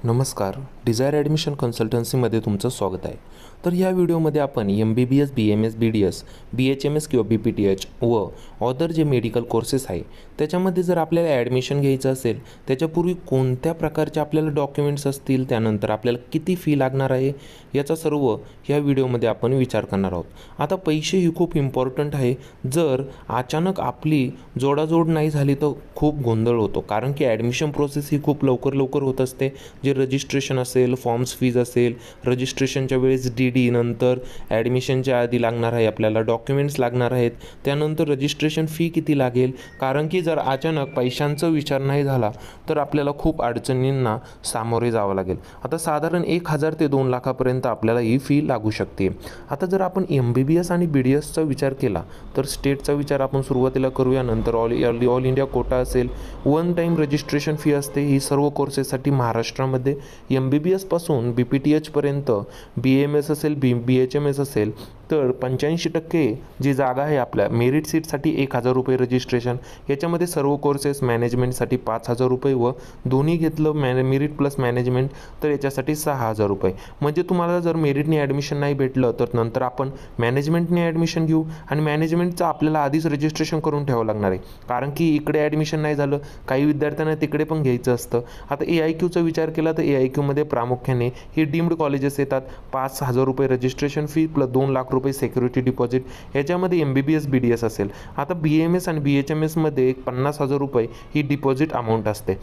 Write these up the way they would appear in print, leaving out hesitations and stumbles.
नमस्कार, Dzire admission कन्सल्टन्सीमध्ये तुमचं स्वागत आहे. तर या व्हिडिओमध्ये आपण MBBS, BMS, BDS, BHMS किंवा BPTH व अदर जे मेडिकल कोर्सेस आहे त्याच्यामध्ये जर आपल्याला ॲडमिशन घ्यायचं असेल त्याच्यापूर्वी कोणत्या प्रकारचे आपल्याला डॉक्युमेंट्स असतील, त्यानंतर आपल्याला किती फी लागणार आहे याचा सर्व या व्हिडिओमध्ये आपण विचार करणार आहोत. आता पैसे ही खूप इम्पॉर्टंट आहे. जर अचानक आपली जोडाजोड नाही झाली तर खूप गोंधळ होतो, कारण की ॲडमिशन प्रोसेस ही खूप लवकर होत असते. जे रजिस्ट्रेशन असेल, फॉर्म्स फीज असेल, रजिस्ट्रेशनच्या वेळेस DD, नंतर ॲडमिशनच्या आधी लागणार आहे आपल्याला डॉक्युमेंट्स लागणार आहेत, त्यानंतर रजिस्ट्रेशन फी किती लागेल, कारण की जर अचानक पैशांचा विचार नाही झाला तर आपल्याला खूप अडचणींना सामोरे जावं लागेल. आता साधारण 1000 ते 2 लाखापर्यंत आपल्याला ही फी लागू शकते. आता जर आपण MBBS आणि BDSचा विचार केला तर स्टेटचा विचार आपण सुरुवातीला करूया, नंतर ऑल इंडिया कोटा असेल, वन टाईम रजिस्ट्रेशन फी असते. ही सर्व कोर्सेससाठी महाराष्ट्रामध्ये MBBS पासून BPTH पर्यंत, BMS असेल, BHMS असेल तर 85% जी जागा आहे आपल्या मेरिट सीटसाठी 1000 रुपये रजिस्ट्रेशन. याच्यामध्ये सर्व कोर्सेस मॅनेजमेंटसाठी 5000 रुपये व दोन्ही घेतलं मेरिट प्लस मॅनेजमेंट तर याच्यासाठी 6000 रुपये. म्हणजे तुम्हाला जर मेरिटने ॲडमिशन नाही भेटलं तर नंतर आपण मॅनेजमेंटने ॲडमिशन घेऊ आणि मॅनेजमेंटचं आपल्याला आधीच रजिस्ट्रेशन करून ठेवावं लागणार आहे, कारण की इकडे ॲडमिशन नाही झालं, काही विद्यार्थ्यांना तिकडे पण घ्यायचं असतं. आता AIQचा विचार केला तर AIQमध्ये प्रामुख्याने ही डीम्ड कॉलेजेस येतात. 5000 रुपये रजिस्ट्रेशन फी प्लस 2 लाख रुपये सिक्युरिटी डिपॉझिट. याच्यामध्ये MBBS BDS असेल. आता BMS आणि BHMSमध्ये 50,000 रुपये ही डिपॉझिट अमाऊंट असते.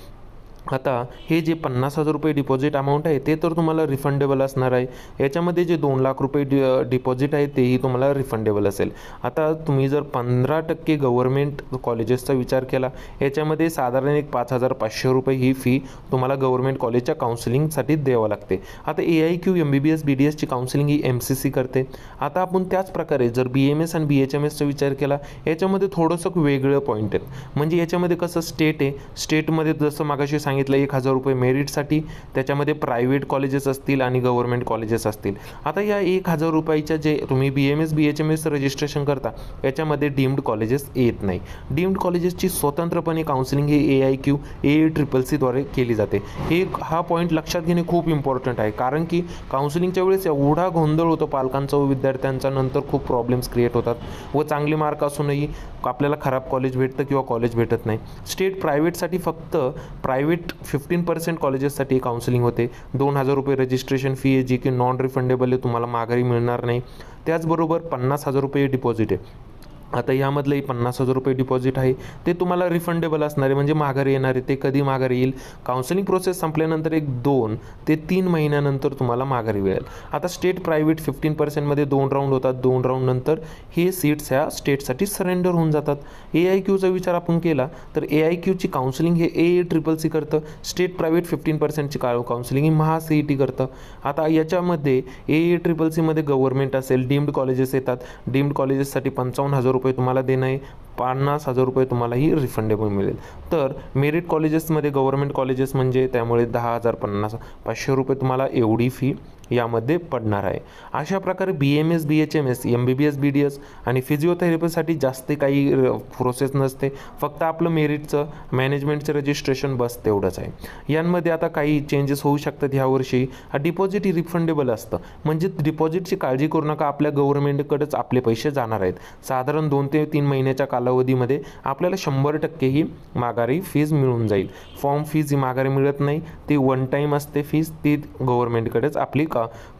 आता हे जे 50,000 रुपये डिपॉझिट अमाऊंट आहे ते तर तुम्हाला रिफंडेबल असणार आहे. याच्यामध्ये जे 2 लाख रुपये डिपॉझिट आहे तेही तुम्हाला रिफंडेबल असेल. आता तुम्ही जर 15% गव्हर्मेंट कॉलेजेसचा विचार केला, याच्यामध्ये साधारण एक 5500 रुपये ही फी तुम्हाला गव्हर्मेंट कॉलेजच्या काउन्सिलिंगसाठी द्यावं लागते. आता AIQ MBBS BDSची काउन्सिलिंग ही MCC करते. आता आपण त्याच प्रकारे जर BMS आणि BHMSचा विचार केला, याच्यामध्ये थोडंसं वेगळं पॉईंट आहेत. म्हणजे याच्यामध्ये कसं स्टेट आहे, स्टेटमध्ये जसं मागाशी सांगितलं 1000 रुपये मेरिटसाठी, त्याच्यामध्ये प्रायव्हेट कॉलेजेस असतील आणि गव्हर्मेंट कॉलेजेस असतील. आता या 1000 रुपयाच्या जे तुम्ही BMS BHMS रजिस्ट्रेशन करता याच्यामध्ये डीम्ड कॉलेजेस येत नाही. डीम्ड कॉलेजेसची स्वतंत्रपणे काउन्सिलिंग ही AIQ AACCC द्वारे केली जाते. हा पॉईंट लक्षात घेणे खूप इम्पॉर्टंट आहे, कारण की काउन्सिलिंगच्या वेळेस एवढा गोंधळ होतो पालकांचा व विद्यार्थ्यांचा, नंतर खूप प्रॉब्लेम्स क्रिएट होतात व चांगले मार्क असूनही आपल्याला खराब कॉलेज भेटतं किंवा कॉलेज भेटत नाही. स्टेट प्रायव्हेटसाठी फक्त प्रायव्हेट 15% कॉलेजेससाठी काउन्सिलिंग होते. 2000 रुपये रजिस्ट्रेशन फी आहे जी की नॉन रिफंडेबल आहे, तुम्हाला माघारी मिळणार नाही. त्याचबरोबर 50,000 रुपये डिपॉझिट आहे. आता यामधलंही 50,000 रुपये डिपॉझिट आहे ते तुम्हाला रिफंडेबल असणार आहे, म्हणजे माघारी येणार आहे. ते कधी माघारी येईल? काउन्सिलिंग प्रोसेस संपल्यानंतर 2 ते 3 महिन्यानंतर तुम्हाला माघारी मिळेल. आता स्टेट प्रायव्हेट 15%मध्ये 2 राऊंड होतात. 2 राऊंड नंतर हे सीट्स ह्या स्टेटसाठी सरेंडर होऊन जातात. AIQचा विचार आपण केला तर AIQची काउन्सिलिंग हे AACCC करतं. स्टेट प्रायव्हेट 15%ची काउन्सिलिंग ही MHACET करतं. आता याच्यामध्ये AACCCमध्ये गव्हर्मेंट असेल, डीम्ड कॉलेजेस येतात. डीम्ड कॉलेजेससाठी 55,000 रुपये तुम्हाला देणं आहे, 50,000 रुपये तुम्हालाही रिफंडेबल मिळेल. तर मेरिट कॉलेजेसमध्ये गव्हर्मेंट कॉलेजेस म्हणजे त्यामुळे 10,000 500 रुपये तुम्हाला एवढी फी यामध्ये पडणार आहे. अशा प्रकारे BMS BHMS MBBS BDS आणि फिजिओथेरपीसाठी जास्त काही प्रोसेस नसते, फक्त आपलं मेरिटचं मॅनेजमेंटचं रजिस्ट्रेशन बस तेवढंच आहे. यांमध्ये आता काही चेंजेस होऊ शकतात ह्यावर्षी. डिपॉझिट ही रिफंडेबल असतं, म्हणजे डिपॉझिटची काळजी करू नका, आपल्या गव्हर्नमेंटकडेच आपले पैसे जाणार आहेत. साधारण 2 ते 3 महिन्याच्या कालावधीमध्ये आपल्याला 100% ही माघारी फीज मिळून जाईल. फॉर्म फीज ही माघारी मिळत नाही, ती वन टाईम असते फीज, ती गव्हर्नमेंटकडेच आपली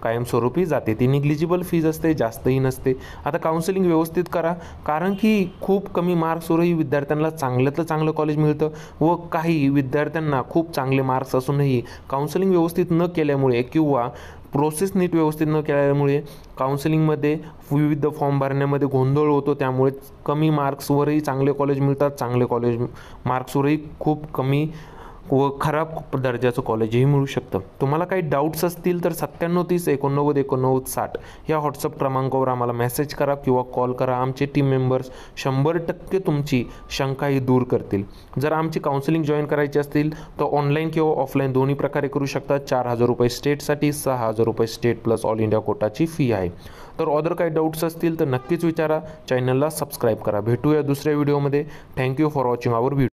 कायमस्वरूपी जाते. ती निग्लिजिबल फीज असते, जास्तही नसते. आता काउन्सिलिंग व्यवस्थित करा, कारण की खूप कमी मार्क्सवरही विद्यार्थ्यांना चांगल्यातलं चांगलं कॉलेज मिळतं व काही विद्यार्थ्यांना खूप चांगले मार्क्स असूनही काउन्सिलिंग व्यवस्थित न केल्यामुळे किंवा प्रोसेस नीट व्यवस्थित न केल्यामुळे काउन्सिलिंगमध्ये विविध फॉर्म भरण्यामध्ये गोंधळ होतो. त्यामुळे कमी मार्क्सवरही चांगले कॉलेज मिळतात, चांगले कॉलेज मार्क्सवरही खूप कमी व खराब दर्जाचं कॉलेजही मिळू शकतं. तुम्हाला काही डाऊट्स असतील तर 9730 89 89 60 या व्हॉट्सअप क्रमांकावर आम्हाला मेसेज करा किंवा कॉल करा. आमचे टीम मेंबर्स 100% तुमची शंकाही दूर करतील. जर आमची काउन्सिलिंग जॉईन करायची असतील तर ऑनलाईन किंवा ऑफलाईन दोन्ही प्रकारे करू शकता. 4000 रुपये स्टेटसाठी, 6000 रुपये स्टेट प्लस ऑल इंडिया कोटाची फी आहे. तर अदर काही डाऊट्स असतील तर नक्कीच विचारा. चॅनलला सबस्क्राईब करा. भेटूया दुसऱ्या व्हिडिओमध्ये. Thank you for watching our video.